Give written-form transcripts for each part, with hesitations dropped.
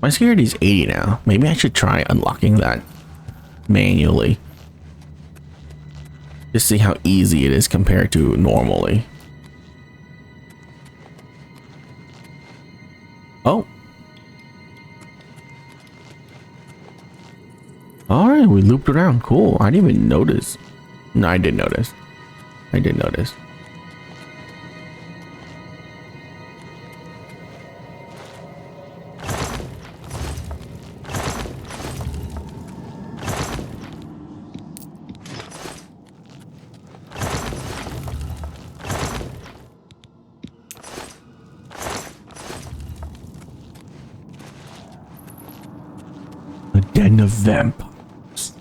My security is 80 now. Maybe I should try unlocking that manually. Just see how easy it is compared to normally. Oh. Alright, we looped around. Cool. I didn't even notice. No, I did notice. I did notice. A den of vampires.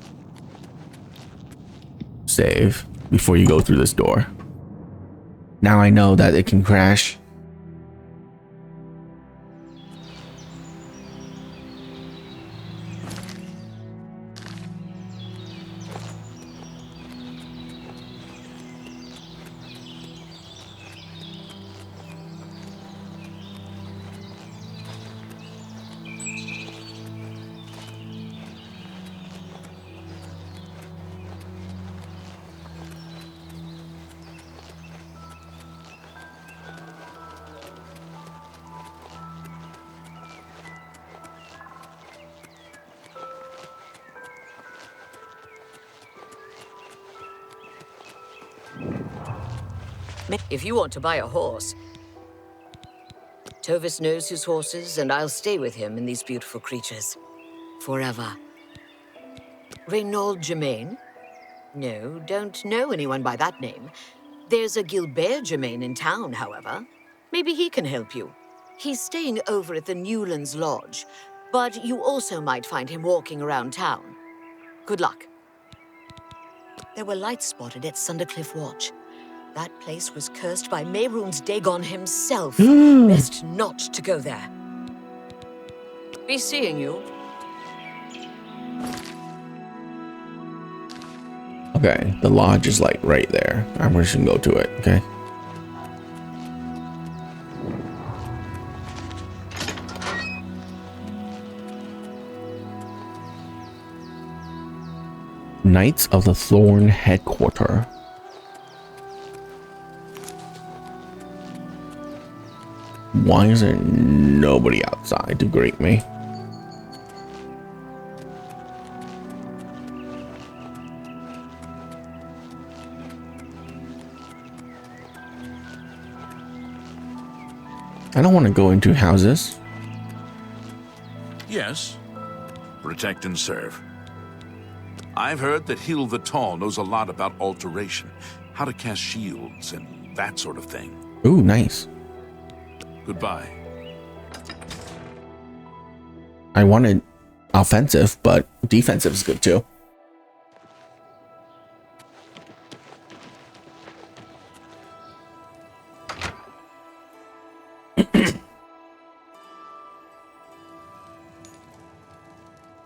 Save before you go through this door. Now I know that it can crash. If you want to buy a horse, Tovis knows his horses, and I'll stay with him in these beautiful creatures. Forever. Reynold Germain? No, don't know anyone by that name. There's a Gilbert Germain in town, however. Maybe he can help you. He's staying over at the Newlands Lodge, but you also might find him walking around town. Good luck. There were lights spotted at Sundercliff Watch. That place was cursed by Mehrunes Dagon himself. Best not to go there. Be seeing you. Okay, the lodge is like right there. I'm just gonna go to it, okay? Knights of the Thorn Headquarter. Why is there nobody outside to greet me? I don't want to go into houses. Yes. Protect and serve. I've heard that Hill the Tall knows a lot about alteration, how to cast shields, and that sort of thing. Ooh, nice. Goodbye. I wanted offensive, but defensive is good too.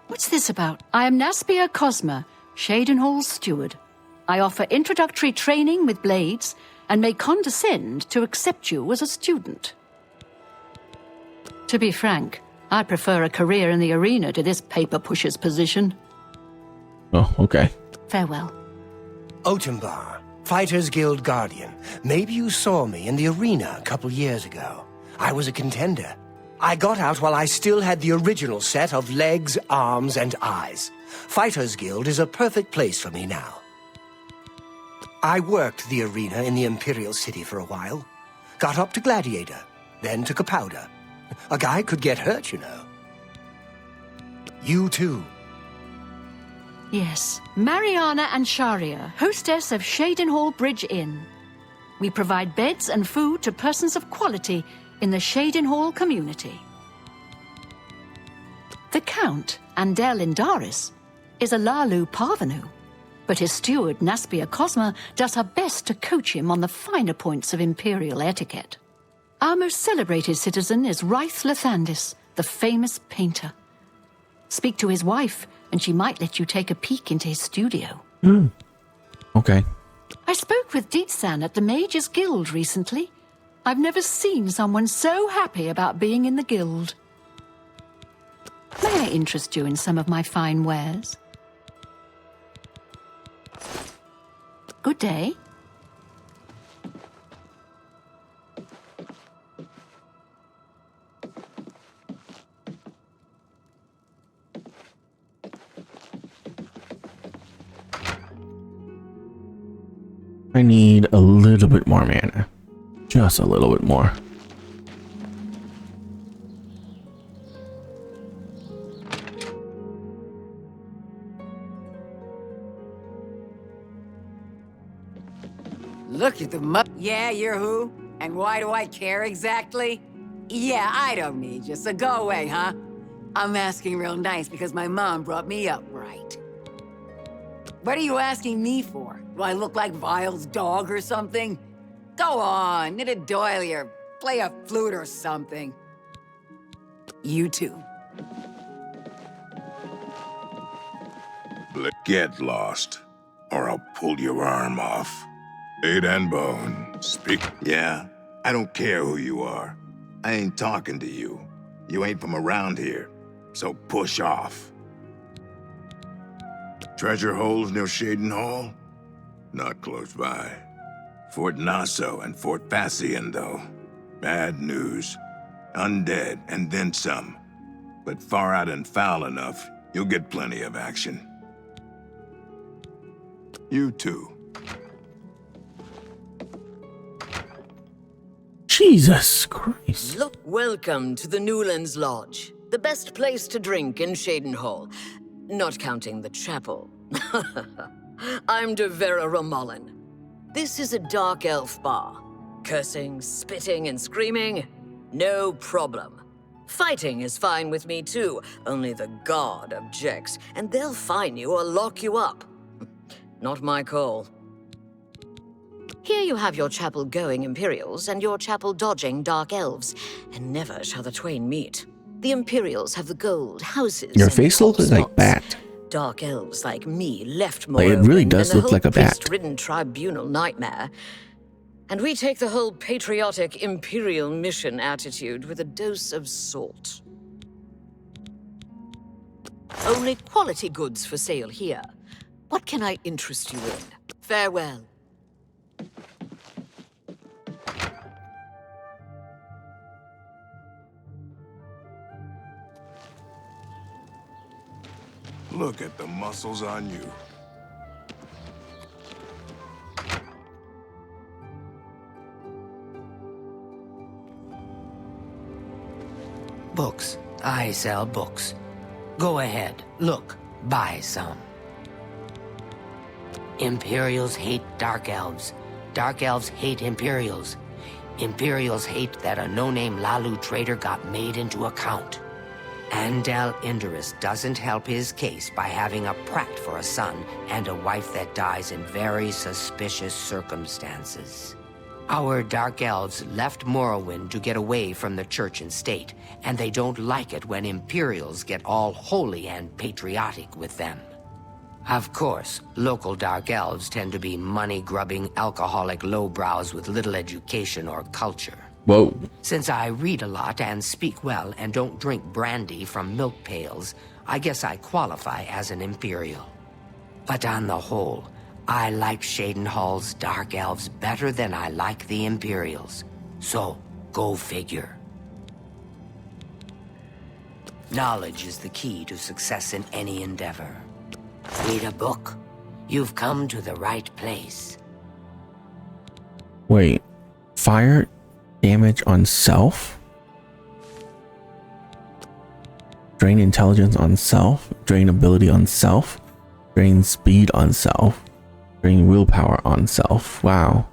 What's this about? I am Naspia Cosma, Shadenhall's steward. I offer introductory training with blades and may condescend to accept you as a student. To be frank, I prefer a career in the arena to this paper pusher's position. Oh, okay. Farewell. Otembar, Fighters Guild Guardian. Maybe you saw me in the arena a couple years ago. I was a contender. I got out while I still had the original set of legs, arms, and eyes. Fighters Guild is a perfect place for me now. I worked the arena in the Imperial City for a while. Got up to Gladiator, then took a powder. A guy could get hurt, you know. You too. Yes, Mariana and Sharia, hostess of Shadenhall Bridge Inn. We provide beds and food to persons of quality in the Shadenhall community. The Count, Andel Indaris, is a Lalu parvenu, but his steward, Naspia Cosma, does her best to coach him on the finer points of Imperial etiquette. Our most celebrated citizen is Ryth Lathandis, the famous painter. Speak to his wife, and she might let you take a peek into his studio. Okay. I spoke with Dietsan at the Mages Guild recently. I've never seen someone so happy about being in the guild. I interest you in some of my fine wares? Good day. I need a little bit more mana. Just a little bit more. Look at the Yeah, you're who? And why do I care exactly? Yeah, I don't need you, so go away, huh? I'm asking real nice because my mom brought me up right. What are you asking me for? Do I look like Vile's dog or something? Go on, knit a doily or play a flute or something. You too. Get lost, or I'll pull your arm off. Eight and bone. Speak. Yeah, I don't care who you are. I ain't talking to you. You ain't from around here, so push off. Treasure holes near Shaden Hall? Not close by. Fort Nassau and Fort Fassian, though. Bad news. Undead, and then some. But far out and foul enough, you'll get plenty of action. You too. Jesus Christ. Look, welcome to the Newlands Lodge, the best place to drink in Shaden Hall, not counting the chapel. I'm Devera Ramallen. This is a dark elf bar. Cursing, spitting, and screaming, no problem. Fighting is fine with me too, only the guard objects, and they'll fine you or lock you up. Not my call. Here you have your chapel-going Imperials and your chapel-dodging Dark Elves, and never shall the twain meet. The Imperials have the gold, houses, Your and face top looks like spots. Bat. Dark Elves like me left more Like, it really does look like a bat. priest-ridden tribunal nightmare. And we take the whole patriotic Imperial mission attitude with a dose of salt. Only quality goods for sale here. What can I interest you in? Farewell. Look at the muscles on you. Books. I sell books. Go ahead. Look. Buy some. Imperials hate Dark Elves. Dark Elves hate Imperials. Imperials hate that a no-name Lalu trader got made into a count. Andel Indorus doesn't help his case by having a prat for a son and a wife that dies in very suspicious circumstances. Our Dark Elves left Morrowind to get away from the church and state, and they don't like it when Imperials get all holy and patriotic with them. Of course, local Dark Elves tend to be money-grubbing, alcoholic lowbrows with little education or culture. Whoa. Since I read a lot and speak well and don't drink brandy from milk pails, I guess I qualify as an Imperial. But on the whole, I like Shaden Hall's Dark Elves better than I like the Imperials. So, go figure. Knowledge is the key to success in any endeavor. Read a book. You've come to the right place. Wait. Fire damage on self? Drain intelligence on self? Drain ability on self? Drain speed on self? Drain willpower on self? Wow.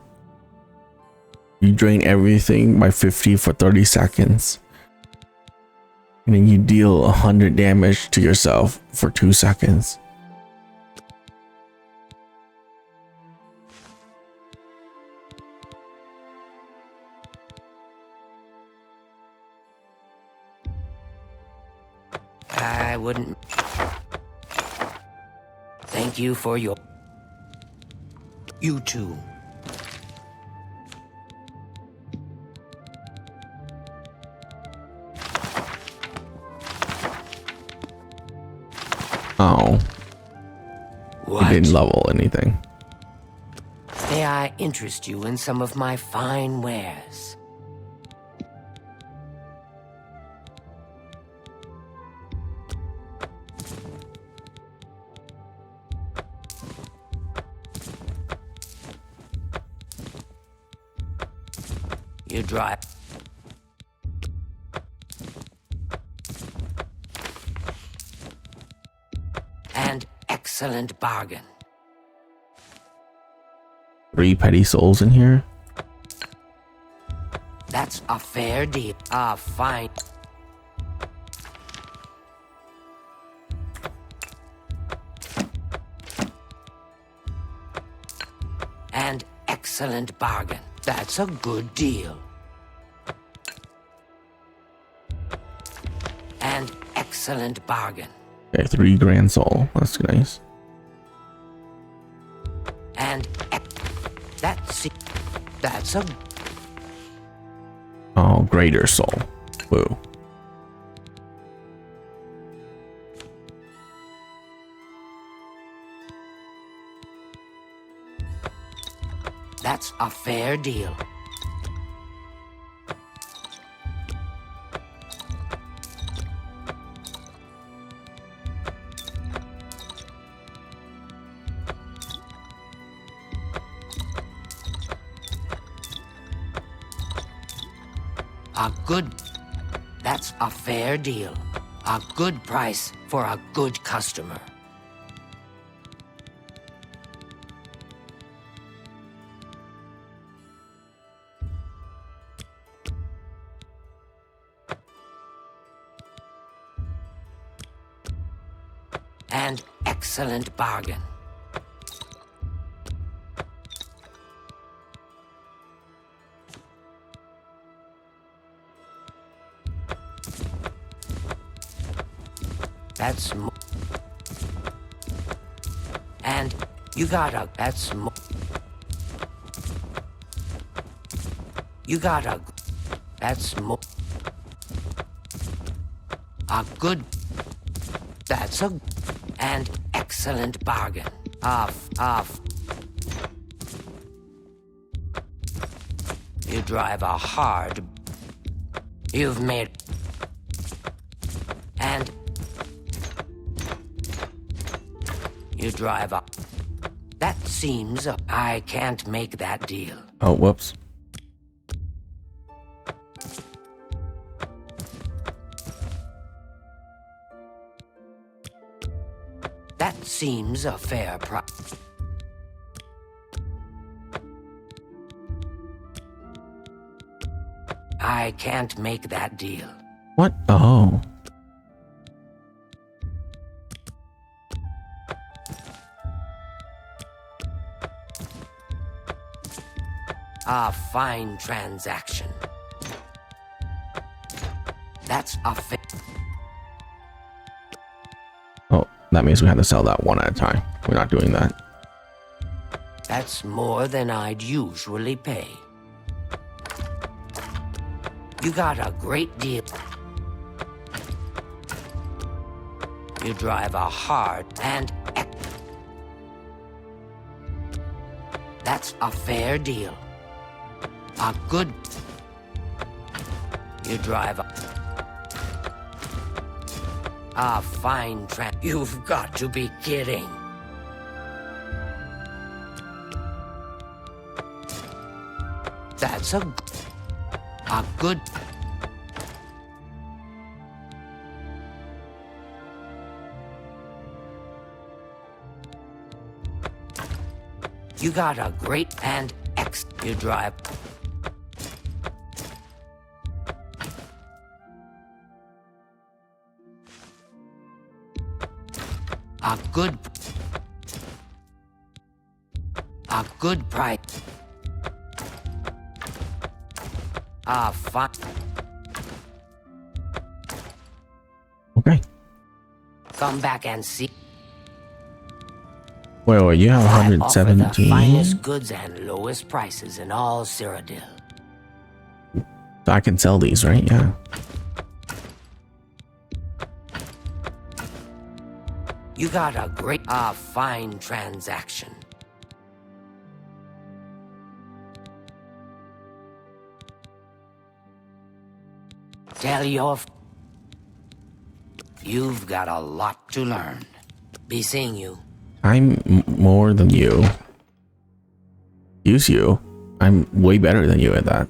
You drain everything by 50 for 30 seconds. And then you deal 100 damage to yourself for 2 seconds. I wouldn't. Thank you for your. You too. Oh, What? he didn't level anything. May I interest you in some of my fine wares? You drive. An excellent bargain. 3 petty souls in here. That's a fair deal. Ah, fine. An excellent bargain. That's a good deal. An excellent bargain. Okay, 3 grand soul. That's nice. And that's a Oh, greater soul. Woo. that's a fair deal. That's a fair deal. A good price for a good customer. An excellent bargain. That's more. And you got a. That's more. You got a. That's more. A good. That's a. An excellent bargain. Off. You drive a hard. You've made. And. You drive up. That seems I can't make that deal. Oh, whoops. That seems a fair price. I can't make that deal. What? Oh. A fine transaction. That's a Oh, that means we have to sell that one at a time. We're not doing that. That's more than I'd usually pay. You got a great deal. You drive a hard and that's a fair deal. A good. You drive a fine tramp. You've got to be kidding. That's a good. You got a great and X. You drive. A good price. Fine. Okay. Come back and see. Wait, you have I offer the 117? finest goods and lowest prices in all Cyrodiil. So I can sell these, right? Yeah. You got a great, fine transaction. Tell you've got a lot to learn. Be seeing you. I'm more than you. Use you. I'm way better than you at that.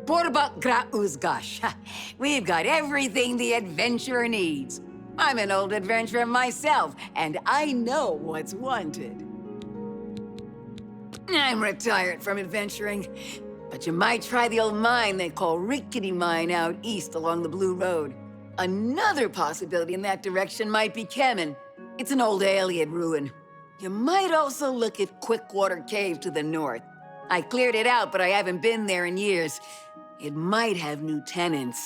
Porba gra uzgash. We've got everything the adventurer needs. I'm an old adventurer myself, and I know what's wanted. I'm retired from adventuring, but you might try the old mine they call Rickety Mine out east along the Blue Road. Another possibility in that direction might be Kemen. It's an old alien ruin. You might also look at Quickwater Cave to the north. I cleared it out, but I haven't been there in years. It might have new tenants.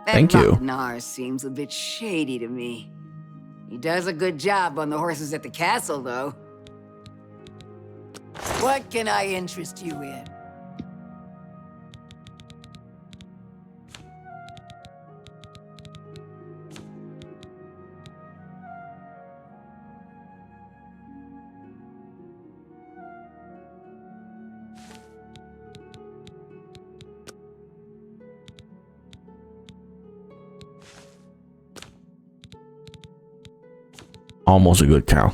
Thank you. Nar seems a bit shady to me. He does a good job on the horses at the castle, though. What can I interest you in? Almost a good cow.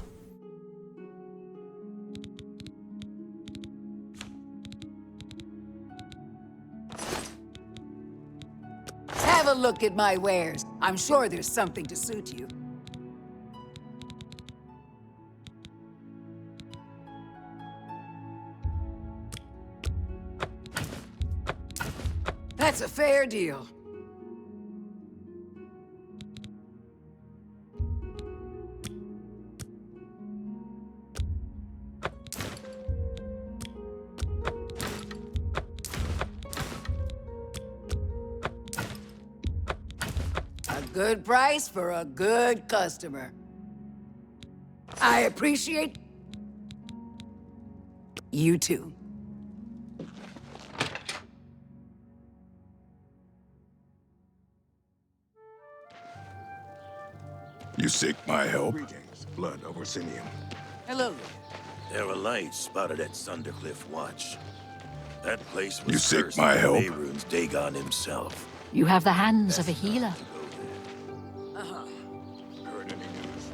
Have a look at my wares. I'm sure there's something to suit you. That's a fair deal. Good price for a good customer. I appreciate you too. You seek my help? Blood over Sinium. Hello. There are lights spotted at Sundercliff Watch. That place was You seek cursed my by help? Mehrunes Dagon himself. You have the hands of a healer. Heard any news?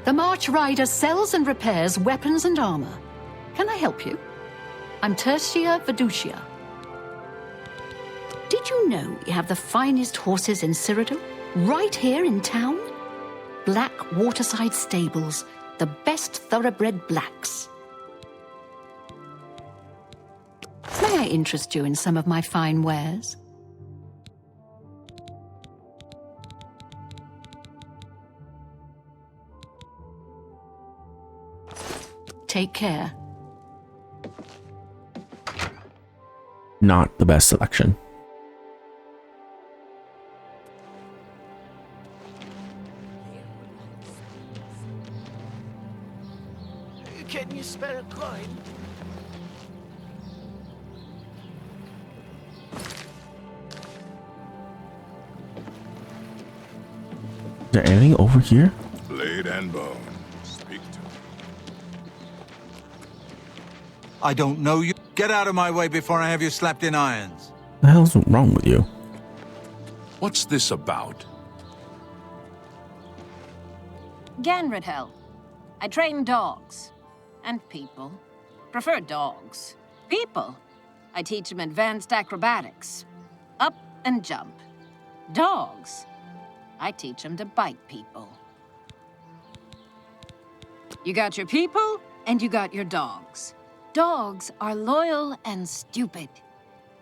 The March Rider sells and repairs weapons and armor. Can I help you? I'm Tertia Veducia. Did you know you have the finest horses in Cyrodiil? Right here in town? Black Waterside Stables, the best thoroughbred blacks. May I interest you in some of my fine wares? Take care. Not the best selection. Can you spare a coin? Is there anything over here? Blade and bone. Speak to me. I don't know you. Get out of my way before I have you slapped in irons. What the hell's wrong with you? What's this about? Ganradhel. I train dogs. And people. Prefer dogs. People. I teach them advanced acrobatics. Up and jump. Dogs. I teach them to bite people. You got your people, and you got your dogs. Dogs are loyal and stupid.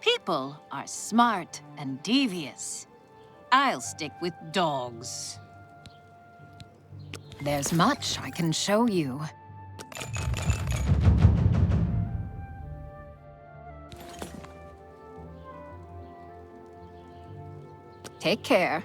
People are smart and devious. I'll stick with dogs. There's much I can show you. Take care.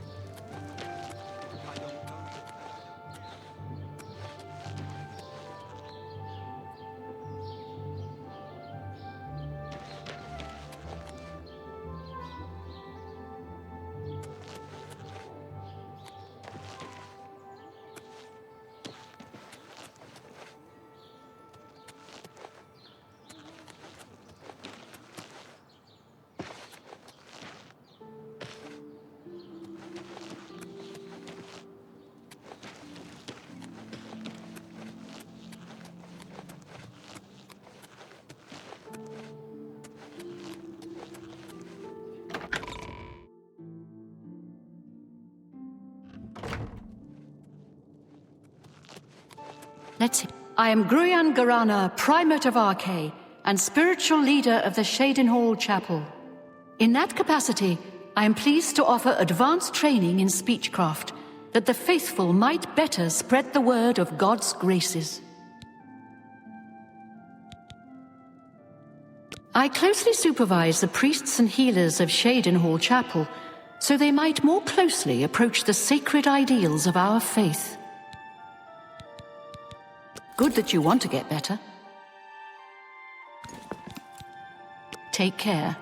Let's see. I am Gruyan Garana, Primate of Arche, and spiritual leader of the Shadenhall Chapel. In that capacity, I am pleased to offer advanced training in speechcraft, that the faithful might better spread the word of God's graces. I closely supervise the priests and healers of Shadenhall Chapel, so they might more closely approach the sacred ideals of our faith. Good that you want to get better. Take care.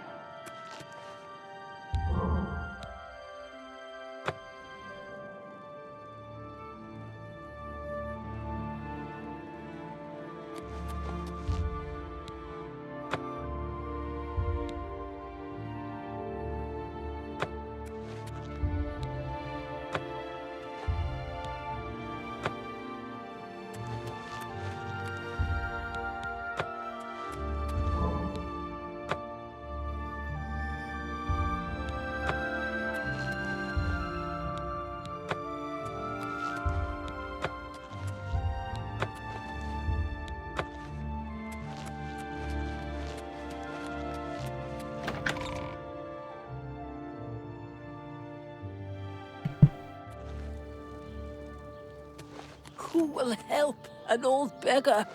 Who will help an old beggar?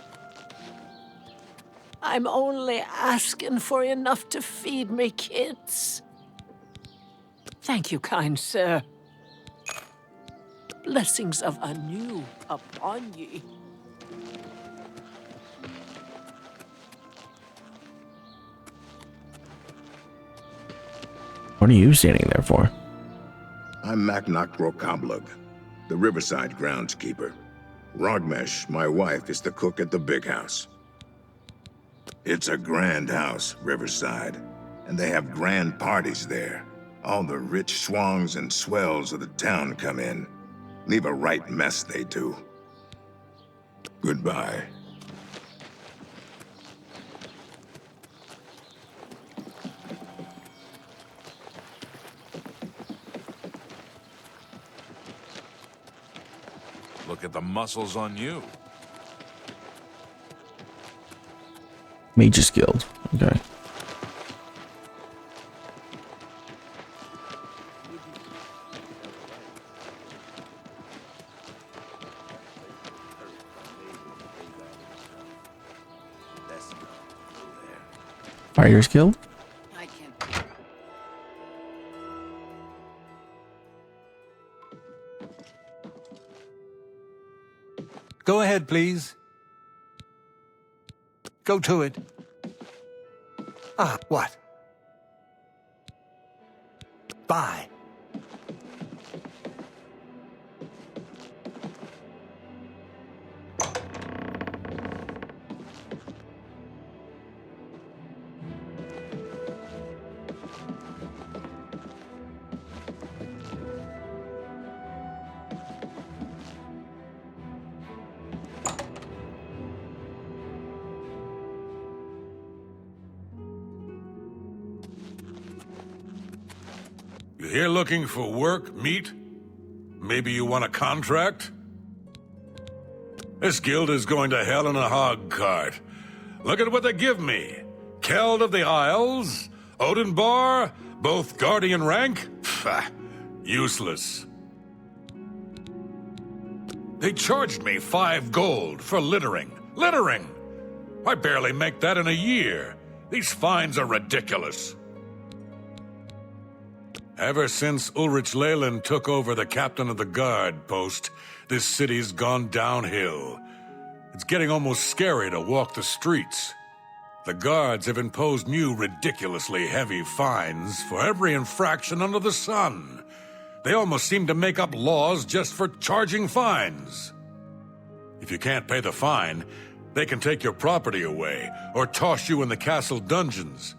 I'm only asking for enough to feed me kids. Thank you, kind sir. Blessings of anew upon ye. What are you standing there for? I'm Macnock Rokablug, the Riverside groundskeeper. Rogmesh, my wife, is the cook at the big house. It's a grand house, Riverside, and they have grand parties there. All the rich swangs and swells of the town come in. Leave a right mess, they do. Goodbye. Look at the muscles on you. Mage's Guild. Okay. Fighters Guild? I can't. Go ahead, please. Go to it. Ah, what? Bye. You here looking for work, meat? Maybe you want a contract? This guild is going to hell in a hog cart. Look at what they give me. Keld of the Isles, Odinbar, both guardian rank? Pfft, useless. They charged me 5 gold for littering. Littering! I barely make that in a year. These fines are ridiculous. Ever since Ulrich Leyland took over the captain of the guard post, this city's gone downhill. It's getting almost scary to walk the streets. The guards have imposed new, ridiculously heavy fines for every infraction under the sun. They almost seem to make up laws just for charging fines. If you can't pay the fine, they can take your property away or toss you in the castle dungeons.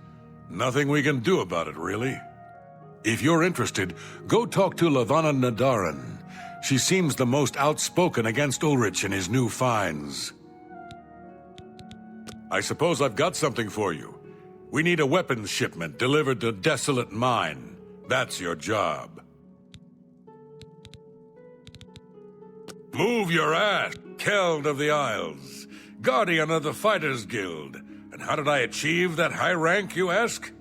Nothing we can do about it, really. If you're interested, go talk to Lavanna Nadaran. She seems the most outspoken against Ulrich and his new fines. I suppose I've got something for you. We need a weapons shipment delivered to Desolate Mine. That's your job. Move your ass, Keld of the Isles, Guardian of the Fighters Guild. And how did I achieve that high rank, you ask?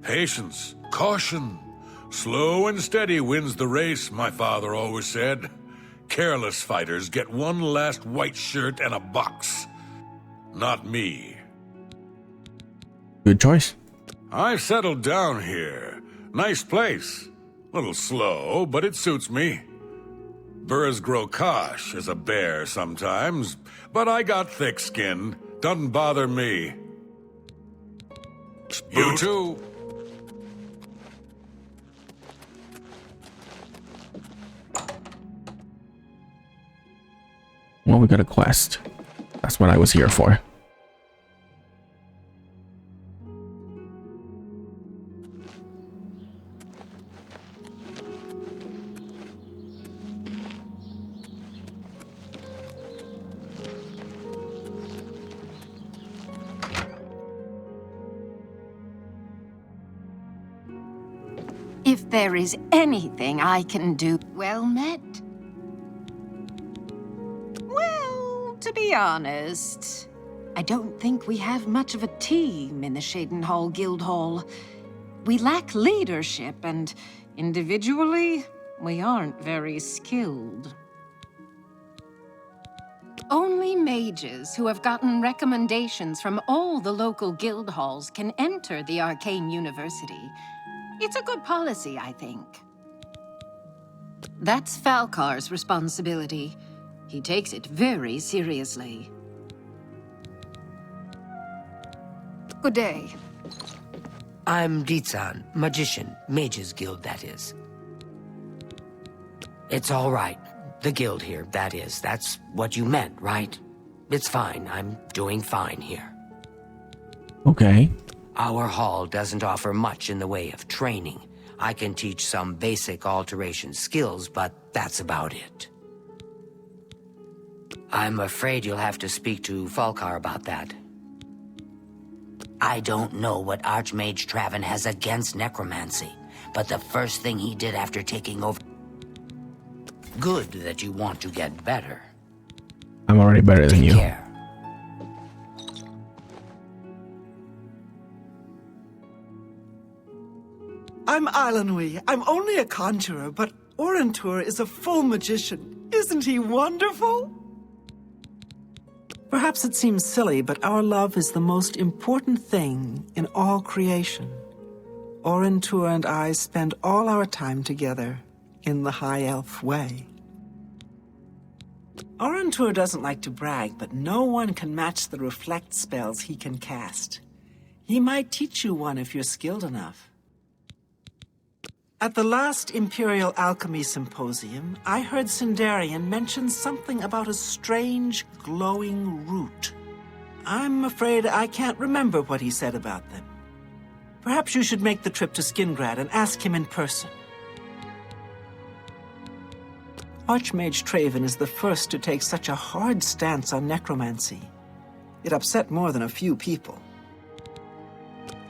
Patience, caution. Slow and steady wins the race, my father always said. Careless fighters get one last white shirt and a box. Not me. Good choice. I've settled down here. Nice place. Little slow, but it suits me. Burrs grow kosh as a bear sometimes, but I got thick skin. Doesn't bother me. You too. Well, we got a quest. That's what I was here for. If there is anything I can do, well met. Well, to be honest, I don't think we have much of a team in the Shadenhall Guildhall. We lack leadership, and individually, we aren't very skilled. Only mages who have gotten recommendations from all the local guild halls can enter the Arcane University. It's a good policy, I think. That's Falcar's responsibility. He takes it very seriously. Good day. I'm Ditsan, magician, Mages Guild, that is. It's all right. The guild here, that is. That's what you meant, right? It's fine. I'm doing fine here. Okay. Our hall doesn't offer much in the way of training. I can teach some basic alteration skills, but that's about it. I'm afraid you'll have to speak to Falcar about that. I don't know what Archmage Traven has against necromancy, but the first thing he did after taking over... Good that you want to get better. I'm already better than you. Take care. I'm Islanwy. I'm only a conjurer, but Orentur is a full magician. Isn't he wonderful? Perhaps it seems silly, but our love is the most important thing in all creation. Orentur and I spend all our time together in the High Elf way. Orentur doesn't like to brag, but no one can match the reflect spells he can cast. He might teach you one if you're skilled enough. At the last Imperial Alchemy Symposium, I heard Sindarian mention something about a strange, glowing root. I'm afraid I can't remember what he said about them. Perhaps you should make the trip to Skingrad and ask him in person. Archmage Traven is the first to take such a hard stance on necromancy. It upset more than a few people.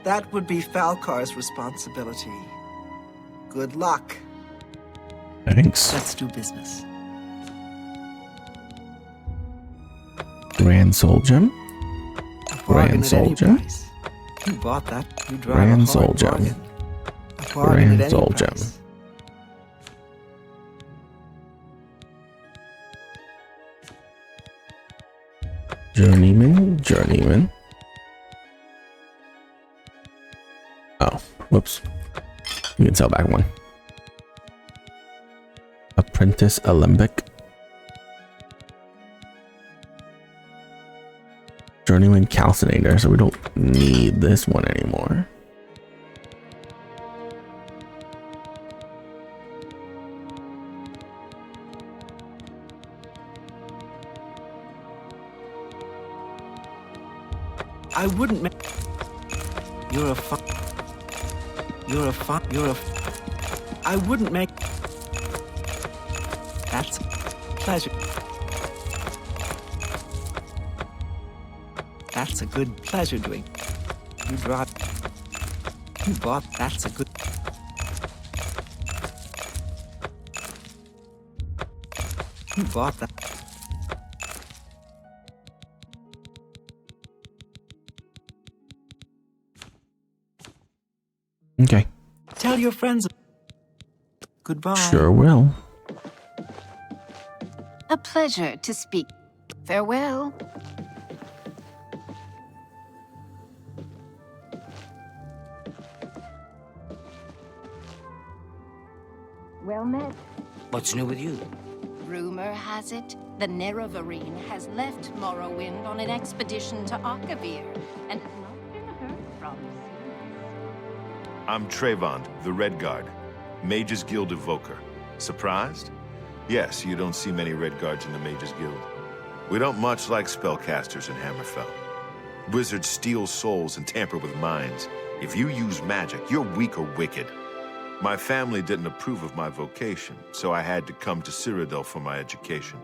That would be Falcar's responsibility. Good luck. Thanks. Let's do business. Grand Soul Gem. Grand Soul Gem. You bought that. You drive Grand a Soul hard Gem. bargain. A bargain at Grand any Soul Gem. price. Journeyman. Oh, whoops. You can sell back one. Apprentice Alembic. Journeyman Calcinator, so we don't need this one anymore. I wouldn't make... You're a I wouldn't make... That's a pleasure. That's a good pleasure doing. You bought, that's a good... You bought that. Okay. Tell your friends. Goodbye. Sure will. A pleasure to speak. Farewell. Well met. What's new with you? Rumor has it, the Nerevarine has left Morrowind on an expedition to Akavir, and not been heard from since. I'm Trayvon, the Red Guard, Mages Guild evoker. Surprised? Yes, you don't see many Red Guards in the Mages Guild. We don't much like spellcasters in Hammerfell. Wizards steal souls and tamper with minds. If you use magic, you're weak or wicked. My family didn't approve of my vocation, so I had to come to Cyrodiil for my education.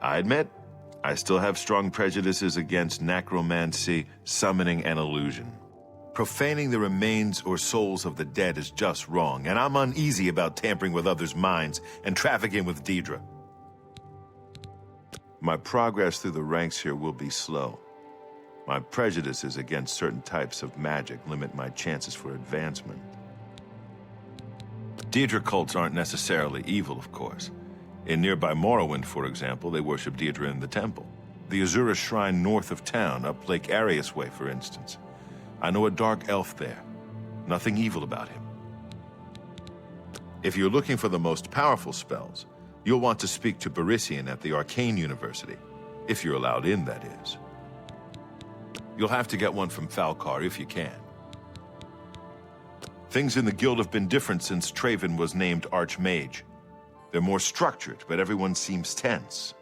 I admit, I still have strong prejudices against necromancy, summoning, and illusion. Profaning the remains or souls of the dead is just wrong, and I'm uneasy about tampering with others' minds and trafficking with Daedra. My progress through the ranks here will be slow. My prejudices against certain types of magic limit my chances for advancement. Daedra cults aren't necessarily evil, of course. In nearby Morrowind, for example, they worship Daedra in the temple. The Azura Shrine north of town, up Lake Arius Way, for instance. I know a dark elf there. Nothing evil about him. If you're looking for the most powerful spells, you'll want to speak to Barisian at the Arcane University. If you're allowed in, that is. You'll have to get one from Falcar if you can. Things in the guild have been different since Traven was named Archmage. They're more structured, but everyone seems tense.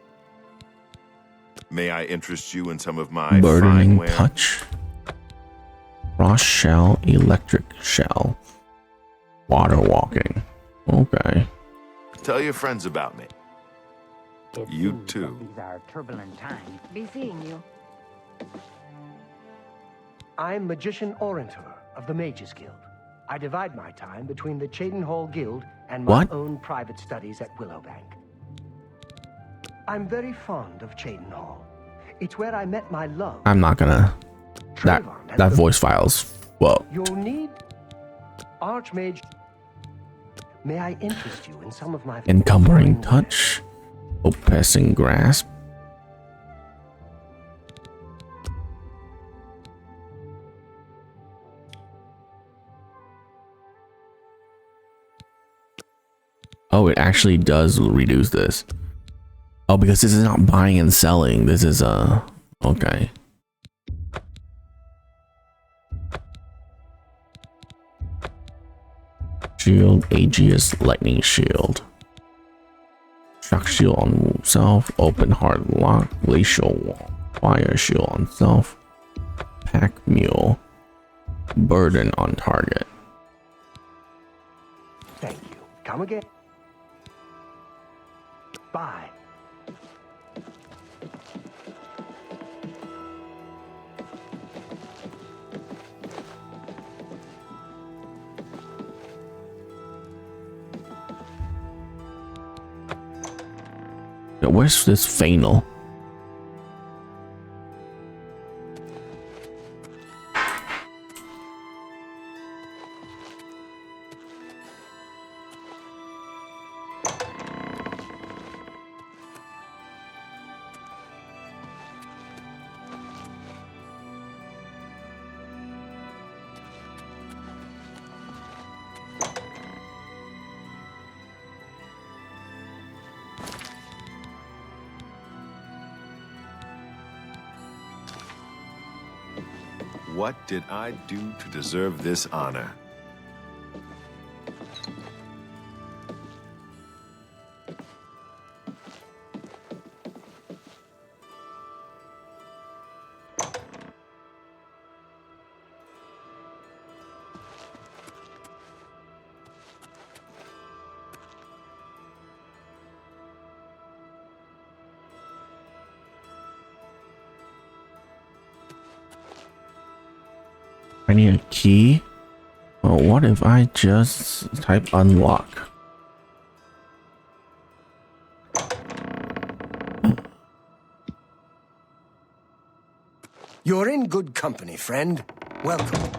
May I interest you in some of my Burdening fine wear? touch. Frost shell, electric shell. Water walking. Okay. Tell your friends about me. You too. These are turbulent times. Be seeing you. I'm Magician Orantor of the Mages Guild. I divide my time between the Cheathrough Guild and my own private studies at Willowbank. I'm very fond of Cheathrough. It's where I met my love. I'm not gonna. That voice file's. Whoa. You'll need Archmage. May I interest you in some of my Encumbering touch. Oppressing grasp. Oh, it actually does reduce this. Oh, because this is not buying and selling. This is okay. Shield, Aegis, Lightning Shield. Shock Shield on self, Open Heart Lock, Glacial Wall, Fire Shield on self, Pack Mule, Burden on target. Thank you. Come again. Bye. Yeah, where's this Fanel? What did I do to deserve this honor? I need a key. Well, what if I just type unlock? You're in good company, friend. Welcome.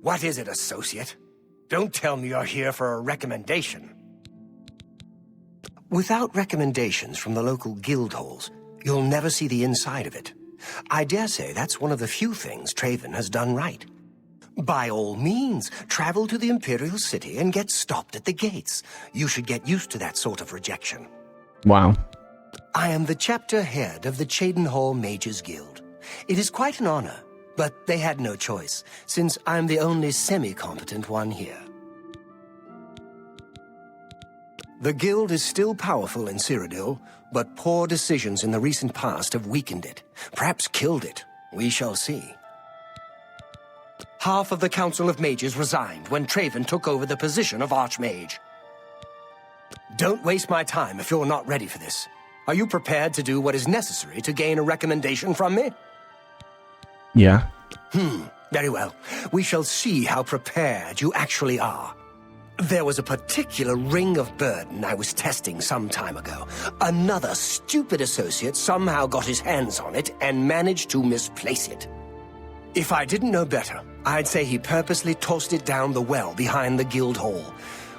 What is it, associate? Don't tell me you're here for a recommendation. Without recommendations from the local guild halls, you'll never see the inside of it. I dare say that's one of the few things Traven has done right. By all means, travel to the Imperial City and get stopped at the gates. You should get used to that sort of rejection. Wow. I am the chapter head of the Cheathrough Mages Guild. It is quite an honor, but they had no choice, since I'm the only semi-competent one here. The guild is still powerful in Cyrodiil, but poor decisions in the recent past have weakened it, perhaps killed it. We shall see. Half of the Council of Mages resigned when Traven took over the position of Archmage. Don't waste my time if you're not ready for this. Are you prepared to do what is necessary to gain a recommendation from me? Yeah. Very well. We shall see how prepared you actually are. There was a particular ring of burden I was testing some time ago. Another stupid associate somehow got his hands on it and managed to misplace it. If I didn't know better, I'd say he purposely tossed it down the well behind the guild hall.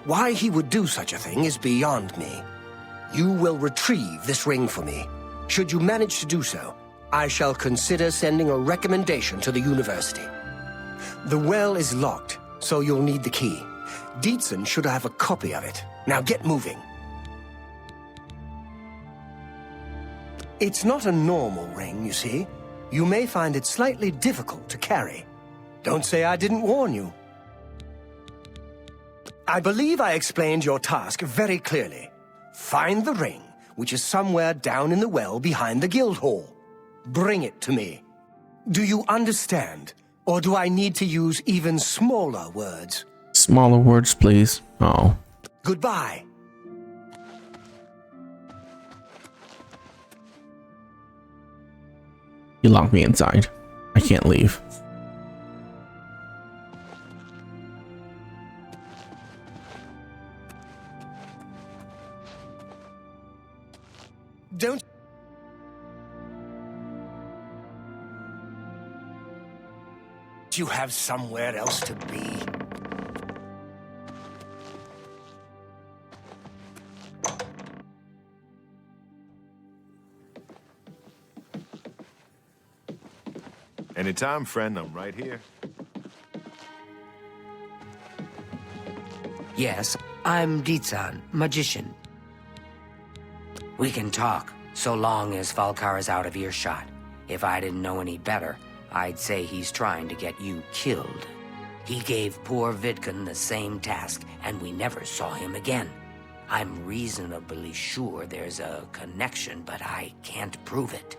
Why he would do such a thing is beyond me. You will retrieve this ring for me. Should you manage to do so, I shall consider sending a recommendation to the university. The well is locked, so you'll need the key. Dietzen should have a copy of it. Now get moving. It's not a normal ring, you see. You may find it slightly difficult to carry. Don't say I didn't warn you. I believe I explained your task very clearly. Find the ring, which is somewhere down in the well behind the guild hall. Bring it to me. Do you understand? Or do I need to use even smaller words? Smaller words, please. Oh. Goodbye. You locked me inside. I can't leave. Don't you have somewhere else to be? Anytime, friend, I'm right here. Yes, I'm Dietzen, magician. We can talk, so long as Falkar is out of earshot. If I didn't know any better, I'd say he's trying to get you killed. He gave poor Vidkun the same task, and we never saw him again. I'm reasonably sure there's a connection, but I can't prove it.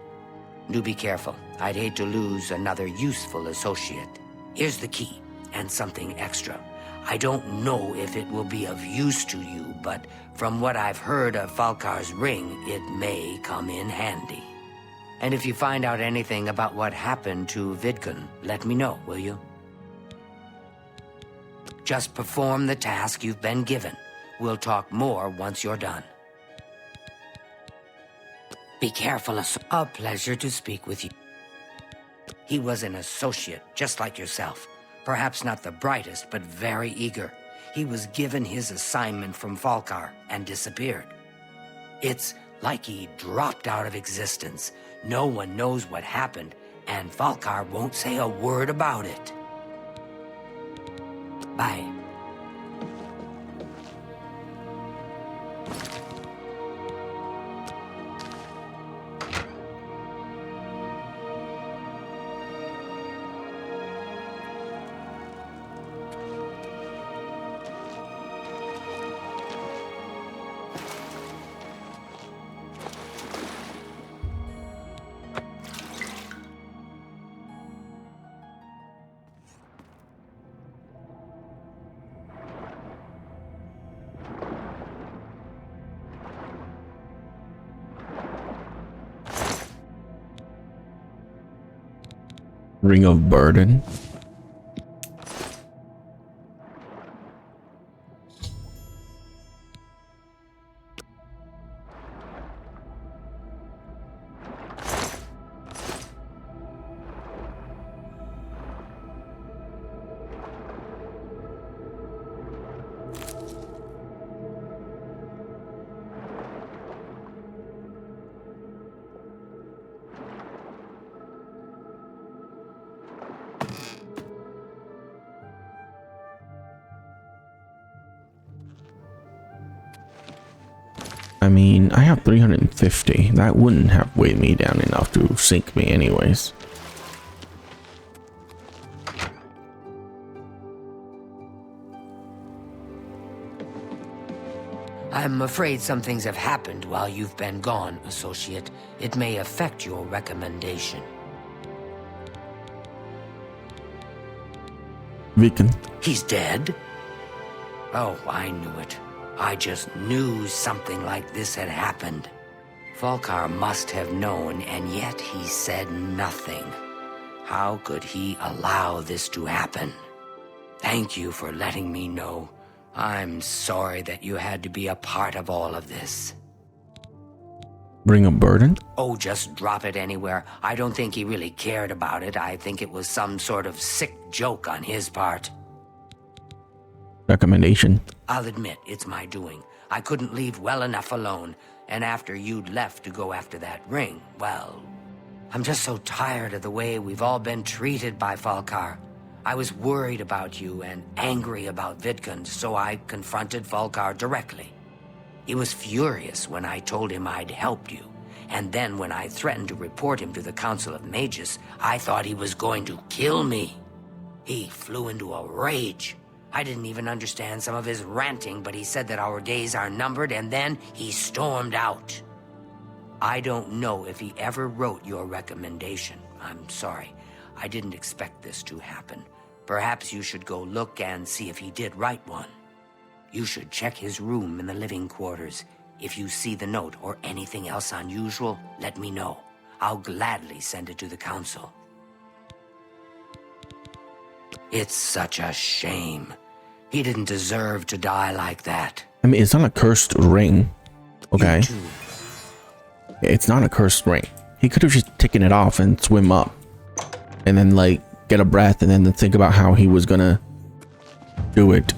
Do be careful. I'd hate to lose another useful associate. Here's the key, and something extra. I don't know if it will be of use to you, but from what I've heard of Falkar's ring, it may come in handy. And if you find out anything about what happened to Vidkun, let me know, will you? Just perform the task you've been given. We'll talk more once you're done. Be careful, a pleasure to speak with you. He was an associate, just like yourself. Perhaps not the brightest, but very eager. He was given his assignment from Falkar and disappeared. It's like he dropped out of existence. No one knows what happened, and Falkar won't say a word about it. Bye. Ring of Burden. I mean, I have 350. That wouldn't have weighed me down enough to sink me anyways. I'm afraid some things have happened while you've been gone, Associate. It may affect your recommendation. Viken. He's dead? Oh, I knew it. I just knew something like this had happened. Falkar must have known, and yet he said nothing. How could he allow this to happen? Thank you for letting me know. I'm sorry that you had to be a part of all of this. Bring a burden? Oh, just drop it anywhere. I don't think he really cared about it. I think it was some sort of sick joke on his part. Recommendation. I'll admit, it's my doing. I couldn't leave well enough alone, and after you'd left to go after that ring, well... I'm just so tired of the way we've all been treated by Falkar. I was worried about you and angry about Vidkund, so I confronted Falkar directly. He was furious when I told him I'd helped you, and then when I threatened to report him to the Council of Mages, I thought he was going to kill me. He flew into a rage. I didn't even understand some of his ranting, but he said that our days are numbered, and then he stormed out. I don't know if he ever wrote your recommendation. I'm sorry. I didn't expect this to happen. Perhaps you should go look and see if he did write one. You should check his room in the living quarters. If you see the note or anything else unusual, let me know. I'll gladly send it to the council. It's such a shame. He didn't deserve to die like that. I mean, it's not a cursed ring. Okay. It's not a cursed ring. He could have just taken it off and swim up. And then, like, get a breath and then think about how he was gonna do it.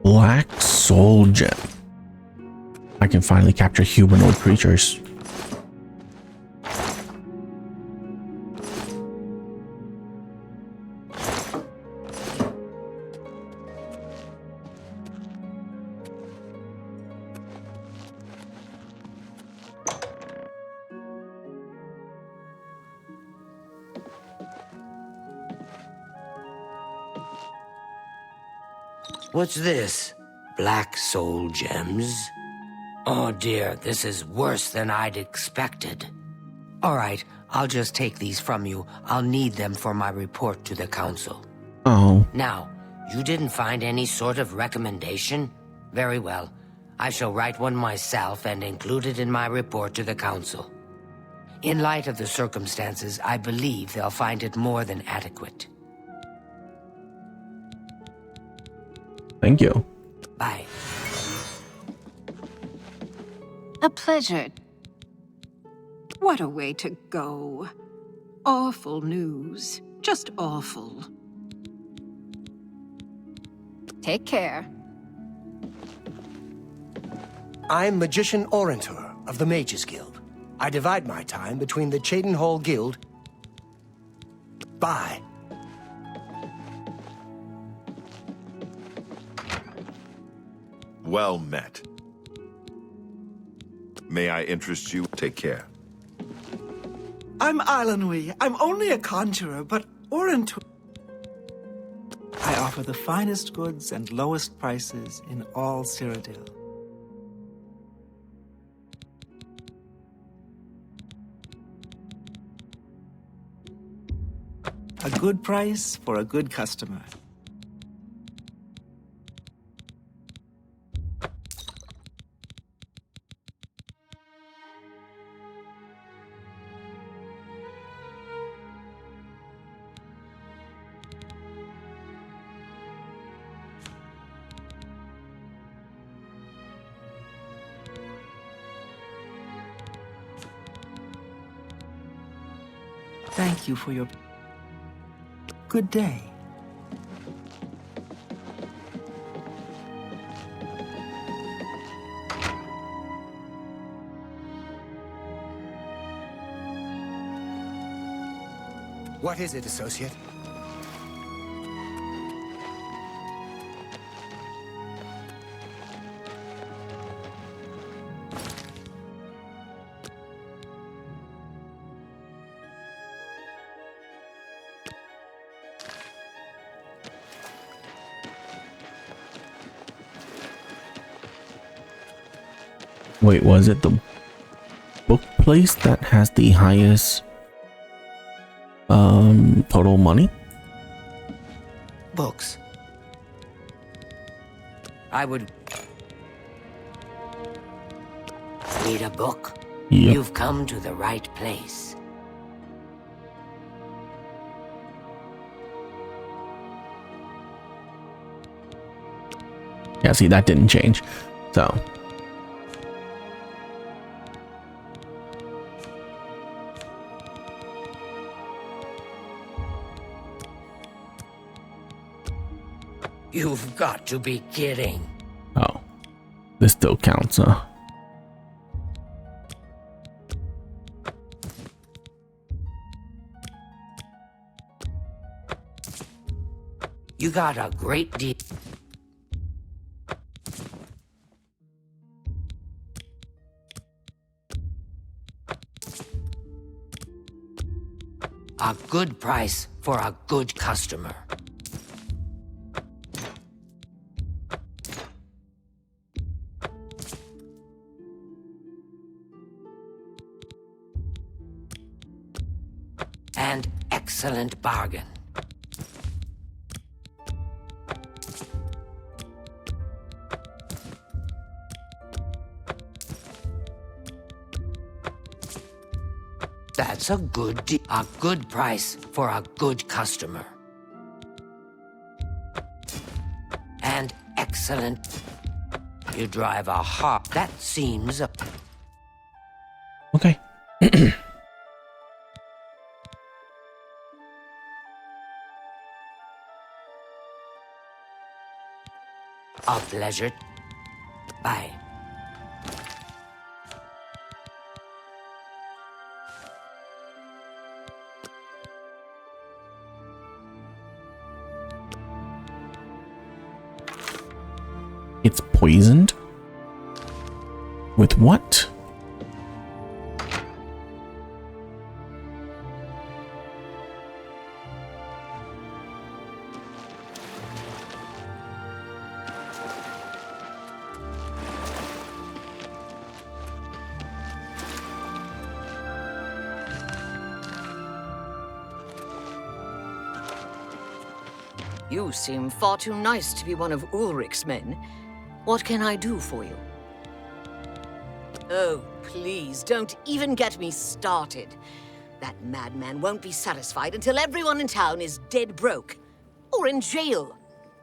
Black Soul Gem. I can finally capture humanoid creatures. What's this? Black soul gems? Oh dear, this is worse than I'd expected. All right, I'll just take these from you. I'll need them for my report to the council. Oh. Now, you didn't find any sort of recommendation? Very well. I shall write one myself and include it in my report to the council. In light of the circumstances, I believe they'll find it more than adequate. Thank you. Bye. A pleasure. What a way to go. Awful news. Just awful. Take care. I'm Magician Orentur, of the Mages Guild. I divide my time between the Cheathrough Guild. Bye. Well met. May I interest you? Take care. I'm Islandwy. I'm only a conjurer, but Orentu. I offer the finest goods and lowest prices in all Cyrodiil. A good price for a good customer. Thank you for your good day. What is it, associate? Wait, was it the book place that has the highest total money? Books. I would... Need a book? Yep. You've come to the right place. Yeah, see, that didn't change. So... You've got to be kidding. Oh. This still counts, huh? You got a great deal. A good price for a good customer. And excellent bargain. That's a good price for a good customer. And excellent. You drive a hop. That seems a... Okay. A pleasure. Bye. It's poisoned? With what? You seem far too nice to be one of Ulrich's men. What can I do for you? Oh, please, don't even get me started. That madman won't be satisfied until everyone in town is dead broke. Or in jail.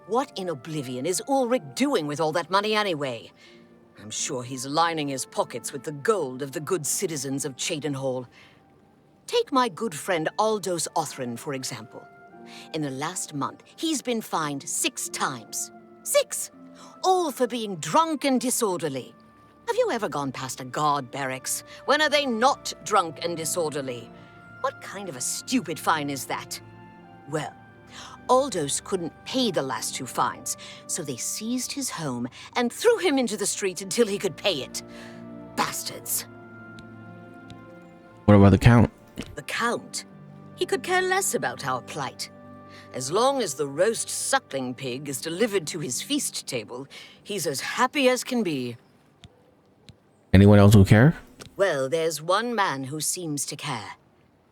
What in Oblivion is Ulrich doing with all that money anyway? I'm sure he's lining his pockets with the gold of the good citizens of Cheathrough. Take my good friend Aldous Othran, for example. In the last month, he's been fined 6 times. 6! All for being drunk and disorderly. Have you ever gone past a guard barracks? When are they not drunk and disorderly? What kind of a stupid fine is that? Well, Aldous couldn't pay the last 2 fines, so they seized his home and threw him into the street until he could pay it. Bastards. What about the Count? The Count? He could care less about our plight. As long as the roast suckling pig is delivered to his feast table, he's as happy as can be. Anyone else who care? Well, there's one man who seems to care.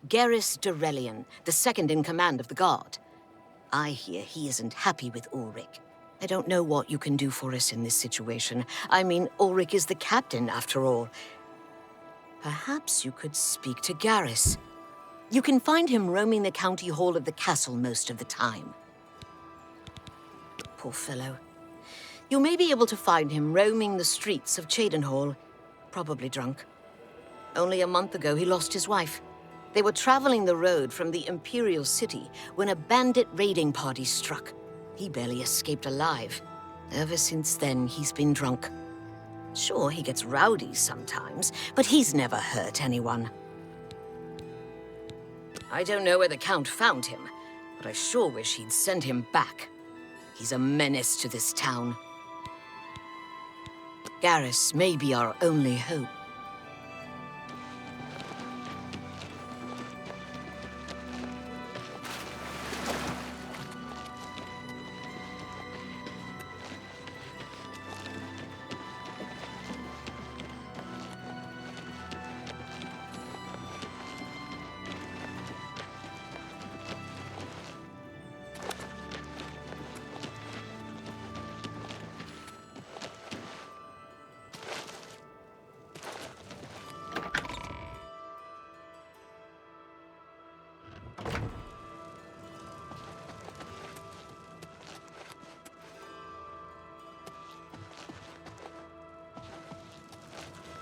Garrus Durelian, the second in command of the guard. I hear he isn't happy with Ulrich. I don't know what you can do for us in this situation. I mean, Ulrich is the captain, after all. Perhaps you could speak to Garrus. You can find him roaming the county hall of the castle most of the time. Poor fellow. You may be able to find him roaming the streets of Cheathrough, probably drunk. Only a month ago, he lost his wife. They were traveling the road from the Imperial City when a bandit raiding party struck. He barely escaped alive. Ever since then, he's been drunk. Sure, he gets rowdy sometimes, but he's never hurt anyone. I don't know where the Count found him, but I sure wish he'd send him back. He's a menace to this town. Garrus may be our only hope.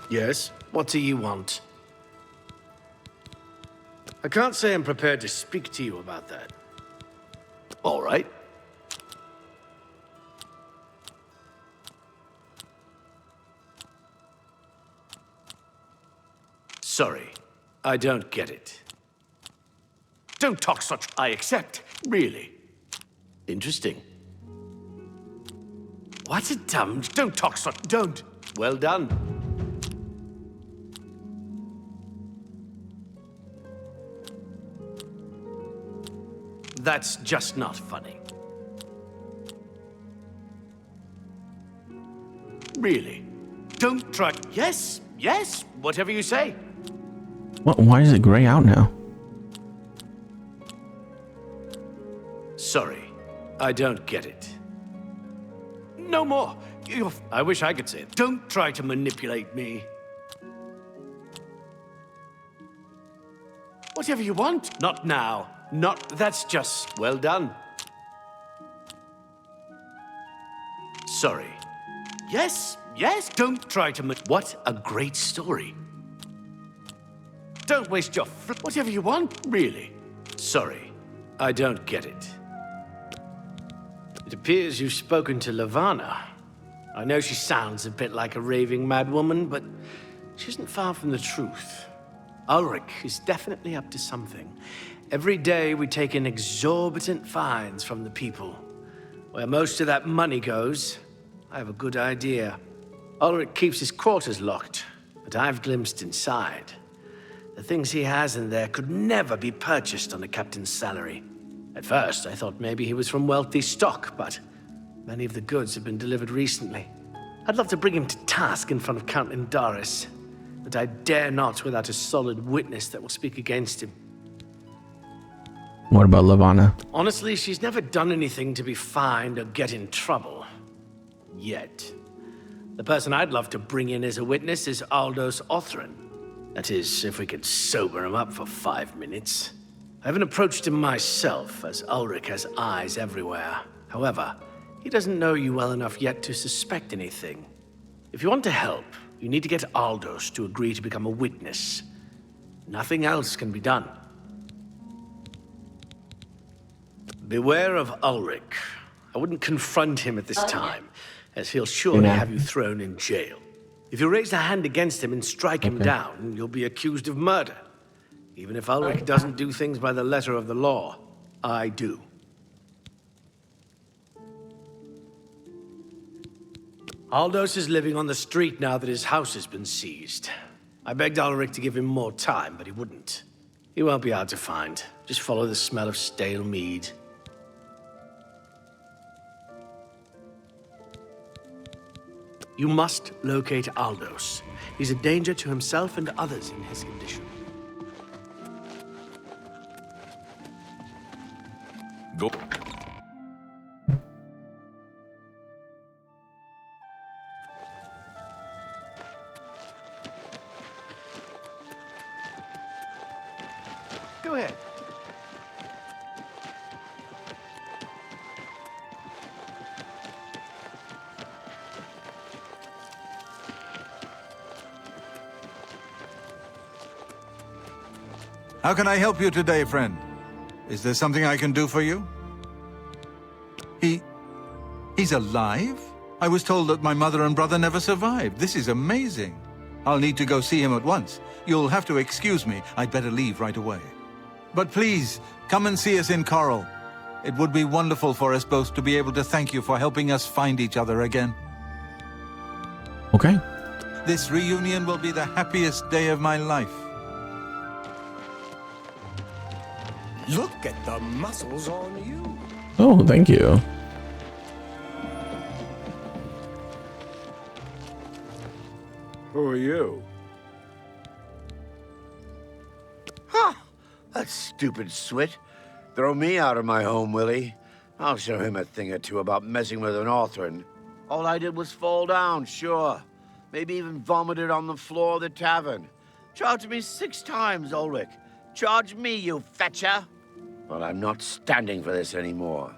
Yes? What do you want? I can't say I'm prepared to speak to you about that. All right. Sorry, I don't get it. Don't talk such... I accept. Really. Interesting. What a dumb... Don't talk such... Don't. Well done. That's just not funny. Really? Don't try... Yes, yes, whatever you say. What? Why is it gray out now? Sorry, I don't get it. No more. I wish I could say it. Don't try to manipulate me. Whatever you want. Not now. Not... That's just... Well done. Sorry. Yes, yes, don't try to... What a great story. Don't waste your... Whatever you want, really. Sorry, I don't get it. It appears you've spoken to Levana. I know she sounds a bit like a raving madwoman, but she isn't far from the truth. Ulrich is definitely up to something. Every day we take in exorbitant fines from the people. Where most of that money goes, I have a good idea. Ulrich keeps his quarters locked, but I've glimpsed inside. The things he has in there could never be purchased on a captain's salary. At first, I thought maybe he was from wealthy stock, but many of the goods have been delivered recently. I'd love to bring him to task in front of Count Indaris, but I dare not without a solid witness that will speak against him. What about Levana? Honestly, she's never done anything to be fined or get in trouble. Yet. The person I'd love to bring in as a witness is Aldous Othran. That is, if we could sober him up for 5 minutes. I haven't approached him myself, as Ulrich has eyes everywhere. However, he doesn't know you well enough yet to suspect anything. If you want to help, you need to get Aldous to agree to become a witness. Nothing else can be done. Beware of Ulrich. I wouldn't confront him at this time, as he'll surely have you thrown in jail. If you raise a hand against him and strike him down, you'll be accused of murder. Even if Ulrich doesn't do things by the letter of the law, I do. Aldous is living on the street now that his house has been seized. I begged Ulrich to give him more time, but he wouldn't. He won't be hard to find. Just follow the smell of stale mead. You must locate Aldous. He's a danger to himself and others in his condition. Go. Go ahead. How can I help you today, friend? Is there something I can do for you? He's alive? I was told that my mother and brother never survived. This is amazing. I'll need to go see him at once. You'll have to excuse me. I'd better leave right away. But please, come and see us in Coral. It would be wonderful for us both to be able to thank you for helping us find each other again. Okay. This reunion will be the happiest day of my life. Look at the muscles on you. Oh, thank you. Who are you? Huh! That stupid swit. Throw me out of my home, will he? I'll show him a thing or two about messing with an Orthran. All I did was fall down, sure. Maybe even vomited on the floor of the tavern. Charge me 6 times, Ulrich. Charge me, you fetcher. But I'm not standing for this anymore.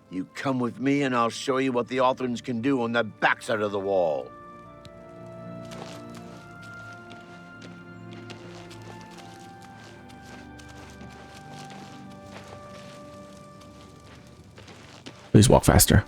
You come with me and I'll show you what the Orthrans can do on the backside of the wall. Please walk faster.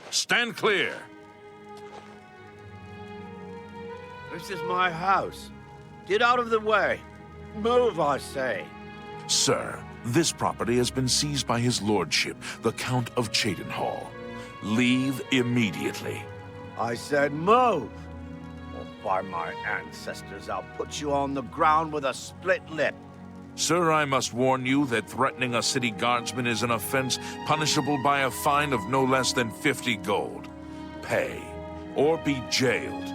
Stand clear. This is my house. Get out of the way. Move, I say. Sir, this property has been seized by his lordship, the Count of Cheathrough. Leave immediately. I said move. Or by my ancestors, I'll put you on the ground with a split lip. Sir, I must warn you that threatening a city guardsman is an offense punishable by a fine of no less than 50 gold. Pay, or be jailed.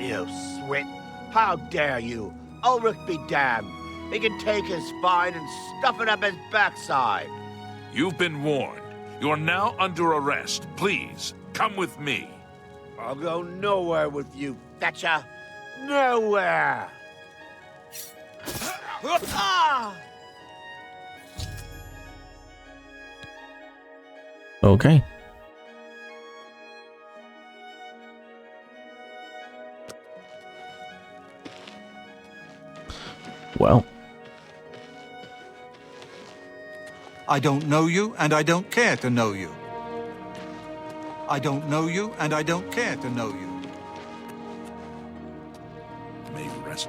You swit. How dare you? Ulrich be damned. He can take his fine and stuff it up his backside. You've been warned. You're now under arrest. Please, come with me. I'll go nowhere with you, Thatcher. Nowhere! Okay. Well. I don't know you, and I don't care to know you. I don't know you, and I don't care to know you. May you rest.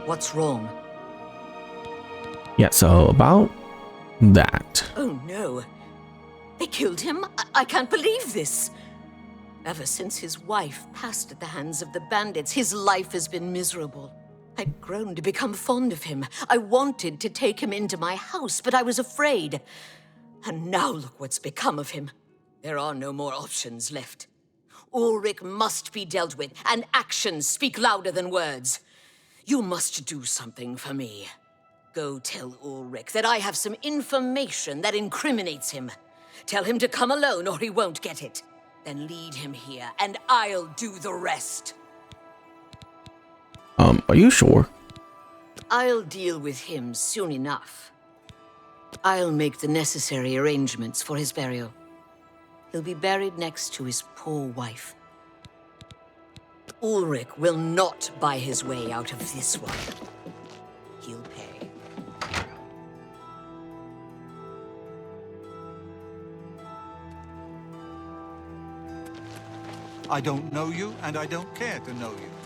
What's wrong? Yeah, so about that. Oh no. They killed him? I can't believe this. Ever since his wife passed at the hands of the bandits, his life has been miserable. I'd grown to become fond of him. I wanted to take him into my house, but I was afraid. And now look what's become of him. There are no more options left. Ulrich must be dealt with, and actions speak louder than words. You must do something for me. Go tell Ulrich that I have some information that incriminates him. Tell him to come alone or he won't get it. Then lead him here, and I'll do the rest. Are you sure? I'll deal with him soon enough. I'll make the necessary arrangements for his burial. He'll be buried next to his poor wife. Ulrich will not buy his way out of this one. He'll pay. I don't know you, and I don't care to know you.